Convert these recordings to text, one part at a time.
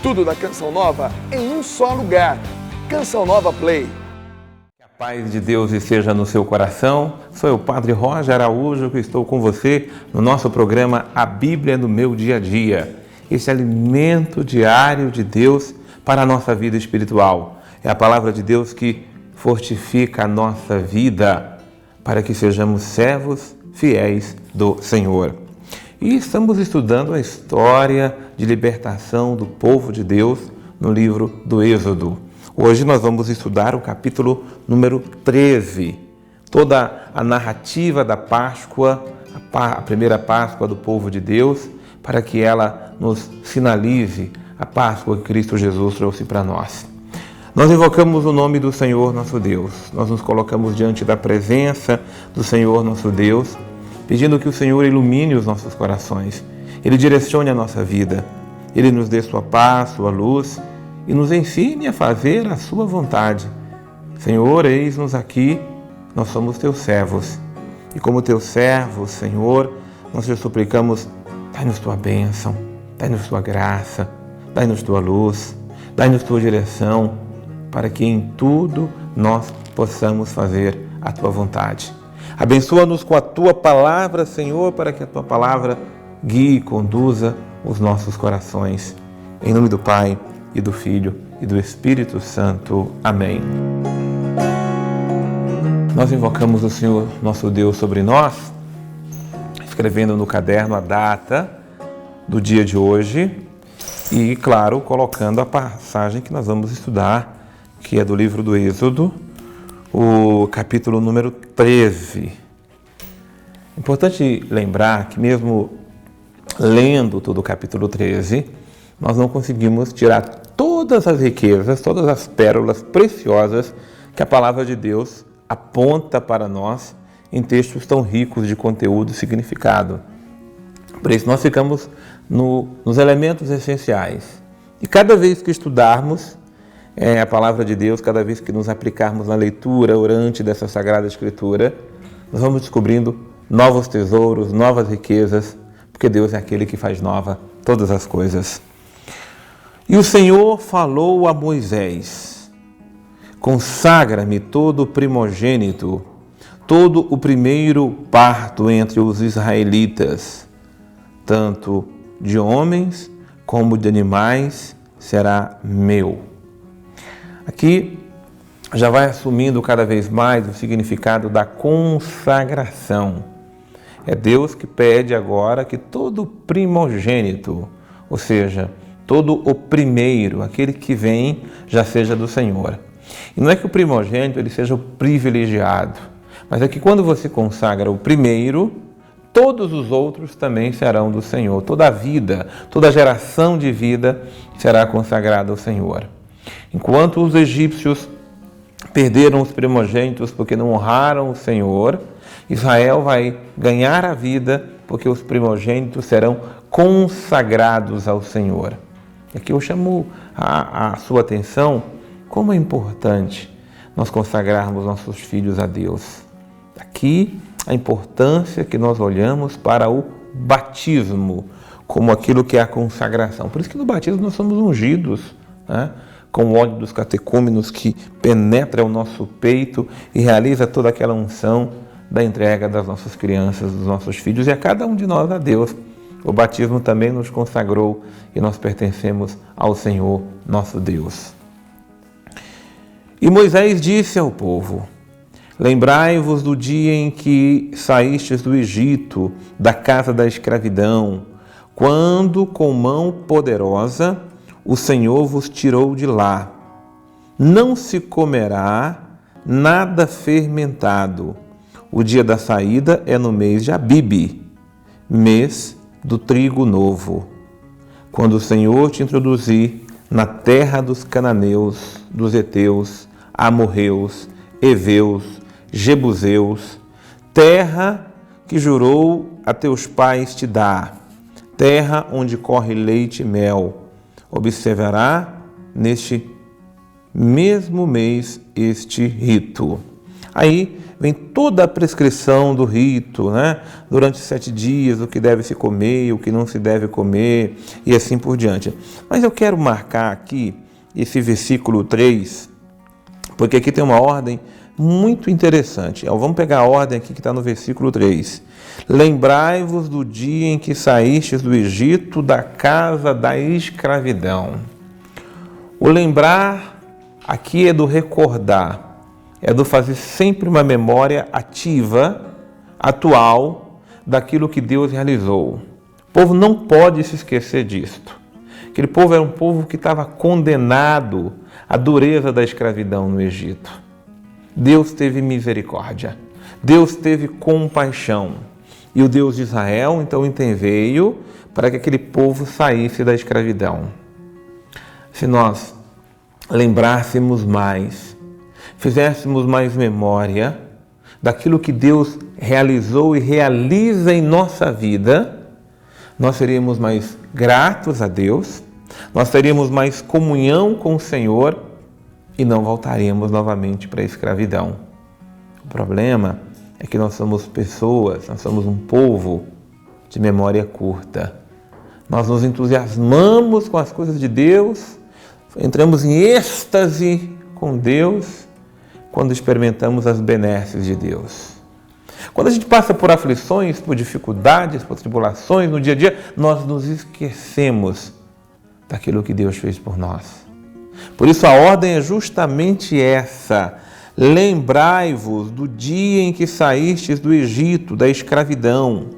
Tudo da Canção Nova em um só lugar. Canção Nova Play. Que a paz de Deus esteja no seu coração. Sou eu, Padre Roger Araújo, que estou com você no nosso programa A Bíblia no Meu Dia a Dia. Esse alimento diário de Deus para a nossa vida espiritual. É a palavra de Deus que fortifica a nossa vida para que sejamos servos fiéis do Senhor. E estamos estudando a história de libertação do povo de Deus no livro do Êxodo. Hoje nós vamos estudar o capítulo número 13, toda a narrativa da Páscoa, a primeira Páscoa do povo de Deus, para que ela nos sinalize a Páscoa que Cristo Jesus trouxe para nós. Nós invocamos o nome do Senhor nosso Deus, nós nos colocamos diante da presença do Senhor nosso Deus, pedindo que o Senhor ilumine os nossos corações, Ele direcione a nossa vida, Ele nos dê sua paz, sua luz e nos ensine a fazer a sua vontade. Senhor, eis-nos aqui, nós somos teus servos. E como teus servos, Senhor, nós te suplicamos, dai-nos tua bênção, dai-nos tua graça, dai-nos tua luz, dai-nos tua direção, para que em tudo nós possamos fazer a tua vontade. Abençoa-nos com a tua palavra, Senhor, para que a tua palavra guie e conduza os nossos corações. Em nome do Pai, e do Filho, e do Espírito Santo. Amém. Nós invocamos o Senhor, nosso Deus, sobre nós, escrevendo no caderno a data do dia de hoje e, claro, colocando a passagem que nós vamos estudar, que é do livro do Êxodo, o capítulo número 13. Importante lembrar que mesmo lendo todo o capítulo 13, nós não conseguimos tirar todas as riquezas, todas as pérolas preciosas que a palavra de Deus aponta para nós em textos tão ricos de conteúdo e significado. Por isso nós ficamos nos elementos essenciais. E cada vez que estudarmos a palavra de Deus, cada vez que nos aplicarmos na leitura orante dessa Sagrada Escritura, nós vamos descobrindo novos tesouros, novas riquezas, porque Deus é aquele que faz nova todas as coisas. E o Senhor falou a Moisés: consagra-me todo o primogênito, todo o primeiro parto entre os israelitas, tanto de homens como de animais será meu. Aqui já vai assumindo cada vez mais o significado da consagração. É Deus que pede agora que todo primogênito, ou seja, todo o primeiro, aquele que vem, já seja do Senhor. E não é que o primogênito ele seja o privilegiado, mas é que quando você consagra o primeiro, todos os outros também serão do Senhor. Toda a vida, toda a geração de vida será consagrada ao Senhor. Enquanto os egípcios perderam os primogênitos porque não honraram o Senhor, Israel vai ganhar a vida porque os primogênitos serão consagrados ao Senhor. Aqui eu chamo a sua atenção como é importante nós consagrarmos nossos filhos a Deus. Aqui a importância que nós olhamos para o batismo como aquilo que é a consagração. Por isso que no batismo nós somos ungidos, né? Com o óleo dos catecúmenos que penetra o nosso peito e realiza toda aquela unção da entrega das nossas crianças, dos nossos filhos e a cada um de nós a Deus. O batismo também nos consagrou e nós pertencemos ao Senhor, nosso Deus. E Moisés disse ao povo: lembrai-vos do dia em que saístes do Egito, da casa da escravidão, quando com mão poderosa o Senhor vos tirou de lá. Não se comerá nada fermentado. O dia da saída é no mês de Abibe, mês do trigo novo, quando o Senhor te introduzir na terra dos cananeus, dos heteus, amorreus, heveus, jebuseus, terra que jurou a teus pais te dar, terra onde corre leite e mel. Observará neste mesmo mês este rito. Aí vem toda a prescrição do rito, né? Durante 7 dias, o que deve se comer, o que não se deve comer, e assim por diante. Mas eu quero marcar aqui esse versículo 3, porque aqui tem uma ordem muito interessante. Vamos pegar a ordem aqui que está no versículo 3. Lembrai-vos do dia em que saístes do Egito, da casa da escravidão. O lembrar aqui é do recordar. É do fazer sempre uma memória ativa, atual, daquilo que Deus realizou. O povo não pode se esquecer disto. Aquele povo era um povo que estava condenado à dureza da escravidão no Egito. Deus teve misericórdia. Deus teve compaixão. E o Deus de Israel, então, interveio para que aquele povo saísse da escravidão. Se nós lembrássemos mais, fizéssemos mais memória daquilo que Deus realizou e realiza em nossa vida, nós seríamos mais gratos a Deus, nós teríamos mais comunhão com o Senhor e não voltaríamos novamente para a escravidão. O problema é que nós somos pessoas, nós somos um povo de memória curta. Nós nos entusiasmamos com as coisas de Deus, entramos em êxtase com Deus quando experimentamos as benesses de Deus. Quando a gente passa por aflições, por dificuldades, por tribulações no dia a dia, nós nos esquecemos daquilo que Deus fez por nós. Por isso a ordem é justamente essa: lembrai-vos do dia em que saístes do Egito, da escravidão.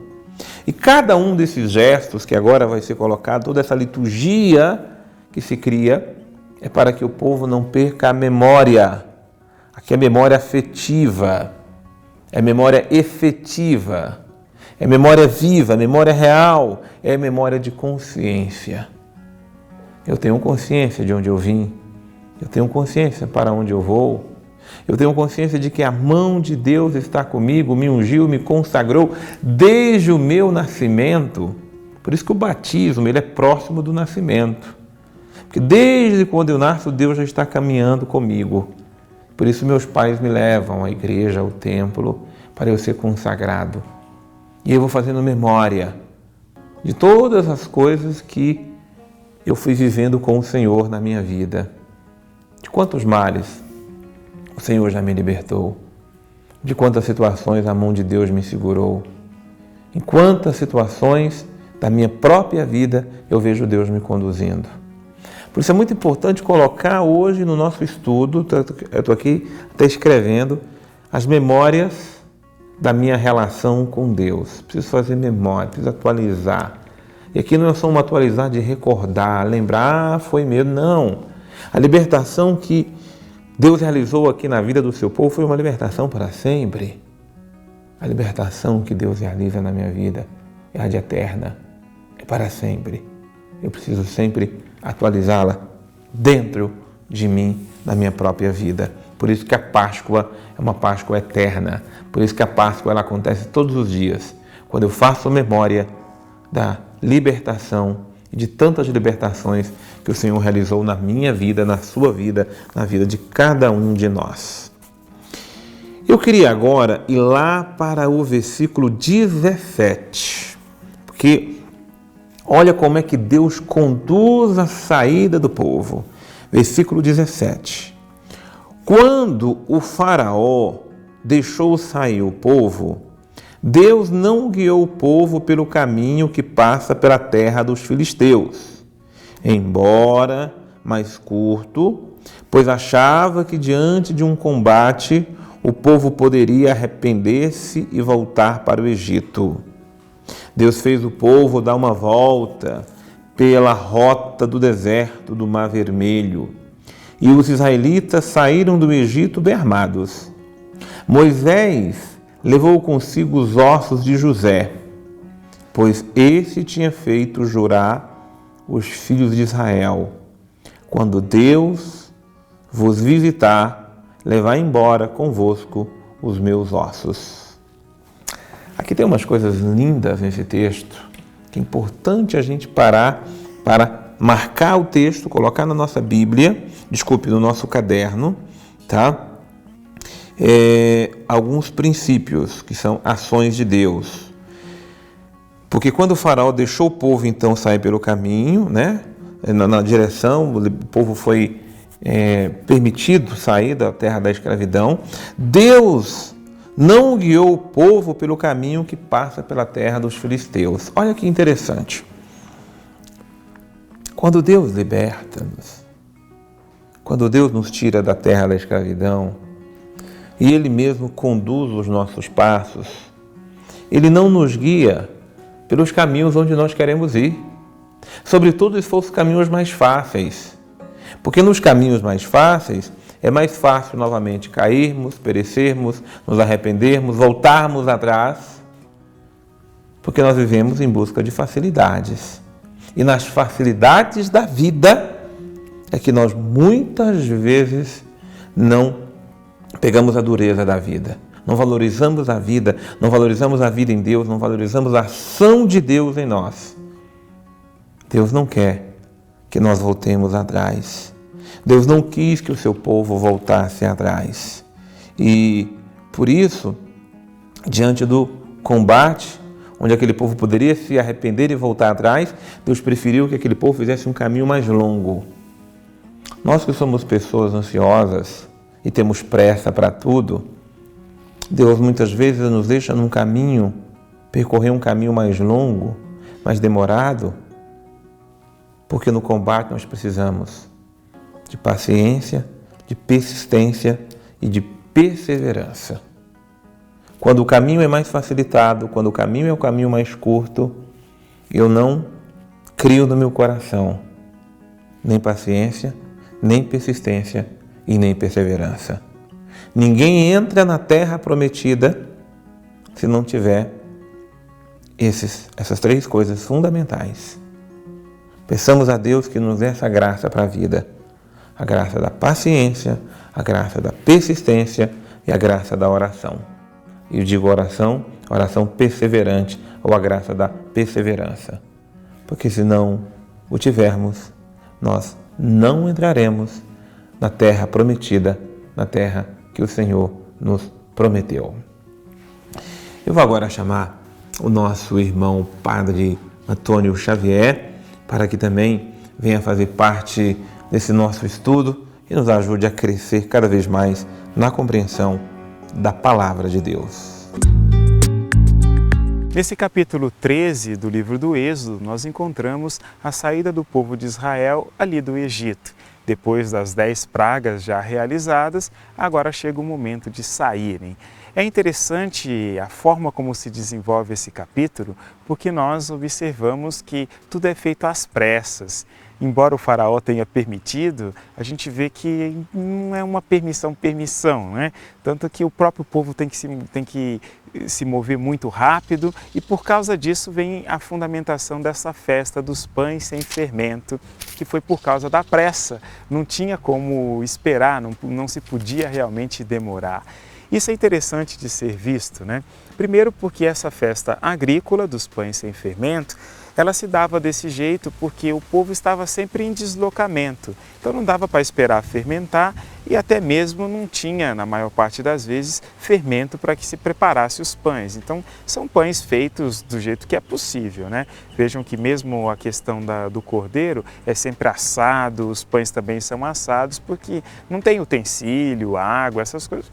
E cada um desses gestos que agora vai ser colocado, toda essa liturgia que se cria, é para que o povo não perca a memória. Aqui é memória afetiva, é memória efetiva, é memória viva, memória real, é memória de consciência. Eu tenho consciência de onde eu vim, eu tenho consciência para onde eu vou, eu tenho consciência de que a mão de Deus está comigo, me ungiu, me consagrou desde o meu nascimento. Por isso que o batismo ele é próximo do nascimento. Porque desde quando eu nasço, Deus já está caminhando comigo. Por isso meus pais me levam à igreja, ao templo, para eu ser consagrado. E eu vou fazendo memória de todas as coisas que eu fui vivendo com o Senhor na minha vida. De quantos males o Senhor já me libertou. De quantas situações a mão de Deus me segurou. Em quantas situações da minha própria vida eu vejo Deus me conduzindo. Por isso é muito importante colocar hoje no nosso estudo, eu estou aqui até escrevendo, as memórias da minha relação com Deus. Preciso fazer memória, preciso atualizar. E aqui não é só um atualizar de recordar, lembrar, foi mesmo, não. A libertação que Deus realizou aqui na vida do seu povo foi uma libertação para sempre. A libertação que Deus realiza na minha vida é a de eterna, é para sempre. Eu preciso sempre atualizá-la dentro de mim, na minha própria vida. Por isso que a Páscoa é uma Páscoa eterna. Por isso que a Páscoa ela acontece todos os dias, quando eu faço memória da libertação e de tantas libertações que o Senhor realizou na minha vida, na sua vida, na vida de cada um de nós. Eu queria agora ir lá para o versículo 17, porque olha como é que Deus conduz a saída do povo. Versículo 17. Quando o faraó deixou sair o povo, Deus não guiou o povo pelo caminho que passa pela terra dos filisteus, embora mais curto, pois achava que diante de um combate o povo poderia arrepender-se e voltar para o Egito. Deus fez o povo dar uma volta pela rota do deserto do Mar Vermelho, e os israelitas saíram do Egito bem armados. Moisés levou consigo os ossos de José, pois esse tinha feito jurar os filhos de Israel: quando Deus vos visitar, levai embora convosco os meus ossos. Aqui tem umas coisas lindas nesse texto, que é importante a gente parar para marcar o texto, colocar na nossa Bíblia, no nosso caderno, tá? alguns princípios, que são ações de Deus. Porque quando o faraó deixou o povo então sair pelo caminho, né, na direção, o povo foi permitido sair da terra da escravidão, Deus não guiou o povo pelo caminho que passa pela terra dos filisteus. Olha que interessante. Quando Deus liberta-nos, quando Deus nos tira da terra da escravidão e Ele mesmo conduz os nossos passos, Ele não nos guia pelos caminhos onde nós queremos ir. Sobretudo se fossem os caminhos mais fáceis. Porque nos caminhos mais fáceis é mais fácil novamente cairmos, perecermos, nos arrependermos, voltarmos atrás, porque nós vivemos em busca de facilidades. E nas facilidades da vida é que nós muitas vezes não pegamos a dureza da vida. Não valorizamos a vida, não valorizamos a vida em Deus, não valorizamos a ação de Deus em nós. Deus não quer que nós voltemos atrás. Deus não quis que o seu povo voltasse atrás. E por isso, diante do combate, onde aquele povo poderia se arrepender e voltar atrás, Deus preferiu que aquele povo fizesse um caminho mais longo. Nós que somos pessoas ansiosas e temos pressa para tudo, Deus muitas vezes nos deixa num caminho, percorrer um caminho mais longo, mais demorado, porque no combate nós precisamos de paciência, de persistência e de perseverança. Quando o caminho é mais facilitado, quando o caminho é o caminho mais curto, eu não crio no meu coração nem paciência, nem persistência e nem perseverança. Ninguém entra na terra prometida se não tiver essas três coisas fundamentais. Peçamos a Deus que nos dê essa graça para a vida. A graça da paciência, a graça da persistência e a graça da oração. E eu digo oração perseverante, ou a graça da perseverança. Porque se não o tivermos, nós não entraremos na terra prometida, na terra que o Senhor nos prometeu. Eu vou agora chamar o nosso irmão Padre Antônio Xavier, para que também venha fazer parte desse nosso estudo e nos ajude a crescer cada vez mais na compreensão da Palavra de Deus. Nesse capítulo 13 do livro do Êxodo, nós encontramos a saída do povo de Israel ali do Egito. Depois das 10 pragas já realizadas, agora chega o momento de saírem. É interessante a forma como se desenvolve esse capítulo, porque nós observamos que tudo é feito às pressas. Embora o faraó tenha permitido, a gente vê que não é uma permissão, né? Tanto que o próprio povo tem que se mover muito rápido e por causa disso vem a fundamentação dessa festa dos pães sem fermento, que foi por causa da pressa. Não tinha como esperar, não se podia realmente demorar. Isso é interessante de ser visto, né? Primeiro porque essa festa agrícola dos pães sem fermento, ela se dava desse jeito porque o povo estava sempre em deslocamento. Então não dava para esperar fermentar e até mesmo não tinha, na maior parte das vezes, fermento para que se preparasse os pães. Então são pães feitos do jeito que é possível, né? Vejam que mesmo a questão do cordeiro é sempre assado, os pães também são assados porque não tem utensílio, água, essas coisas,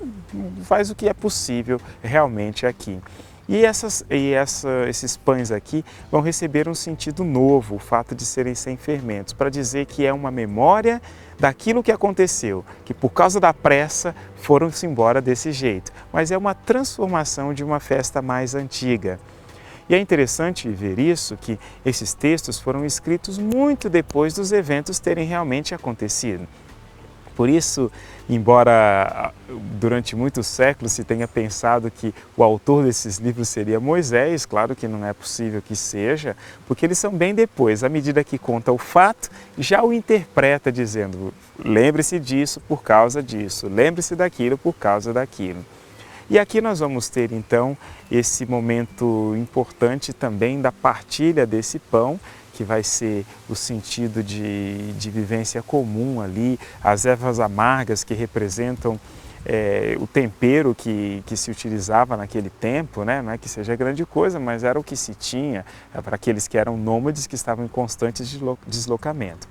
faz o que é possível realmente aqui. E esses pães aqui vão receber um sentido novo, o fato de serem sem fermentos, para dizer que é uma memória daquilo que aconteceu, que por causa da pressa foram-se embora desse jeito. Mas é uma transformação de uma festa mais antiga. E é interessante ver isso, que esses textos foram escritos muito depois dos eventos terem realmente acontecido. Por isso, embora durante muitos séculos se tenha pensado que o autor desses livros seria Moisés, claro que não é possível que seja, porque eles são bem depois. À medida que conta o fato, já o interpreta dizendo, lembre-se disso por causa disso, lembre-se daquilo por causa daquilo. E aqui nós vamos ter então esse momento importante também da partilha desse pão, que vai ser o sentido de vivência comum ali, as ervas amargas que representam o tempero que se utilizava naquele tempo, né? Não é que seja grande coisa, mas era o que se tinha para aqueles que eram nômades que estavam em constante deslocamento.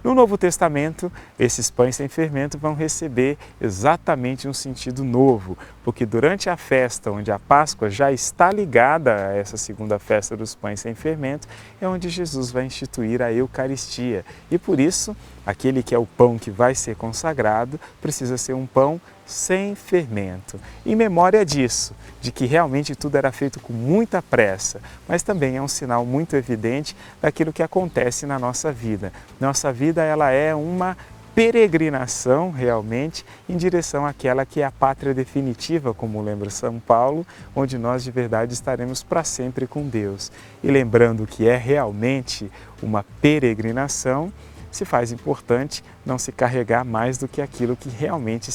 No Novo Testamento, esses pães sem fermento vão receber exatamente um sentido novo, porque durante a festa, onde a Páscoa já está ligada a essa segunda festa dos pães sem fermento, é onde Jesus vai instituir a Eucaristia. E por isso, aquele que é o pão que vai ser consagrado precisa ser um pão sem fermento. Em memória disso, de que realmente tudo era feito com muita pressa, mas também é um sinal muito evidente daquilo que acontece na nossa vida. Nossa vida, ela é uma peregrinação realmente em direção àquela que é a pátria definitiva, como lembra São Paulo, onde nós de verdade estaremos para sempre com Deus. E lembrando que é realmente uma peregrinação, se faz importante não se carregar mais do que aquilo que realmente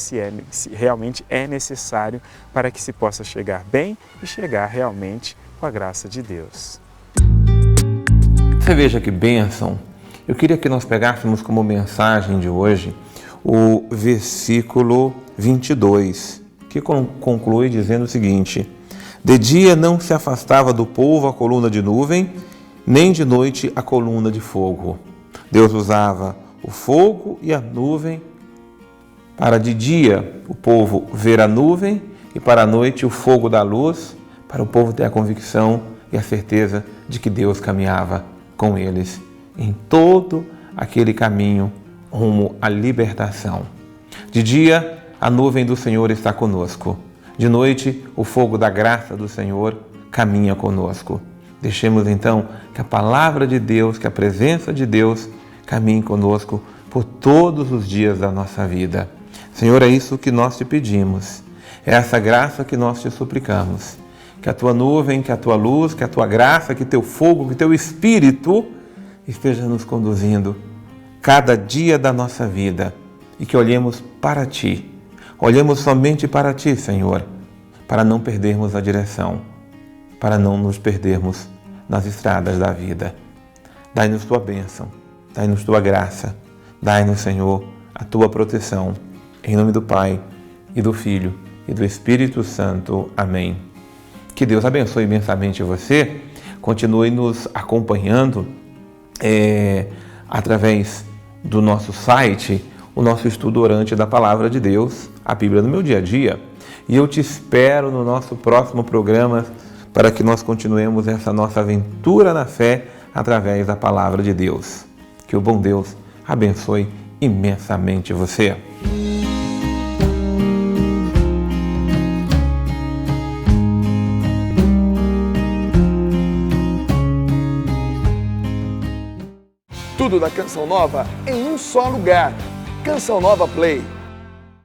é necessário para que se possa chegar bem e chegar realmente com a graça de Deus. Você veja que bênção! Eu queria que nós pegássemos como mensagem de hoje o versículo 22, que conclui dizendo o seguinte: de dia não se afastava do povo a coluna de nuvem, nem de noite a coluna de fogo. Deus usava o fogo e a nuvem para de dia o povo ver a nuvem e para a noite o fogo da luz, para o povo ter a convicção e a certeza de que Deus caminhava com eles em todo aquele caminho rumo à libertação. De dia, a nuvem do Senhor está conosco. De noite, o fogo da graça do Senhor caminha conosco. Deixemos então que a palavra de Deus, que a presença de Deus caminhe conosco por todos os dias da nossa vida. Senhor, é isso que nós te pedimos. É essa graça que nós te suplicamos. Que a tua nuvem, que a tua luz, que a tua graça, que teu fogo, que teu Espírito esteja nos conduzindo cada dia da nossa vida e que olhemos para ti. Olhemos somente para ti, Senhor, para não perdermos a direção, para não nos perdermos nas estradas da vida. Dai-nos tua bênção, dai-nos tua graça, dai-nos, Senhor, a tua proteção. Em nome do Pai, e do Filho, e do Espírito Santo. Amém. Que Deus abençoe imensamente você. Continue nos acompanhando através do nosso site, o nosso estudo orante da Palavra de Deus, a Bíblia no meu dia a dia. E eu te espero no nosso próximo programa para que nós continuemos essa nossa aventura na fé através da Palavra de Deus. Que o bom Deus abençoe imensamente você. Tudo da Canção Nova em um só lugar. Canção Nova Play.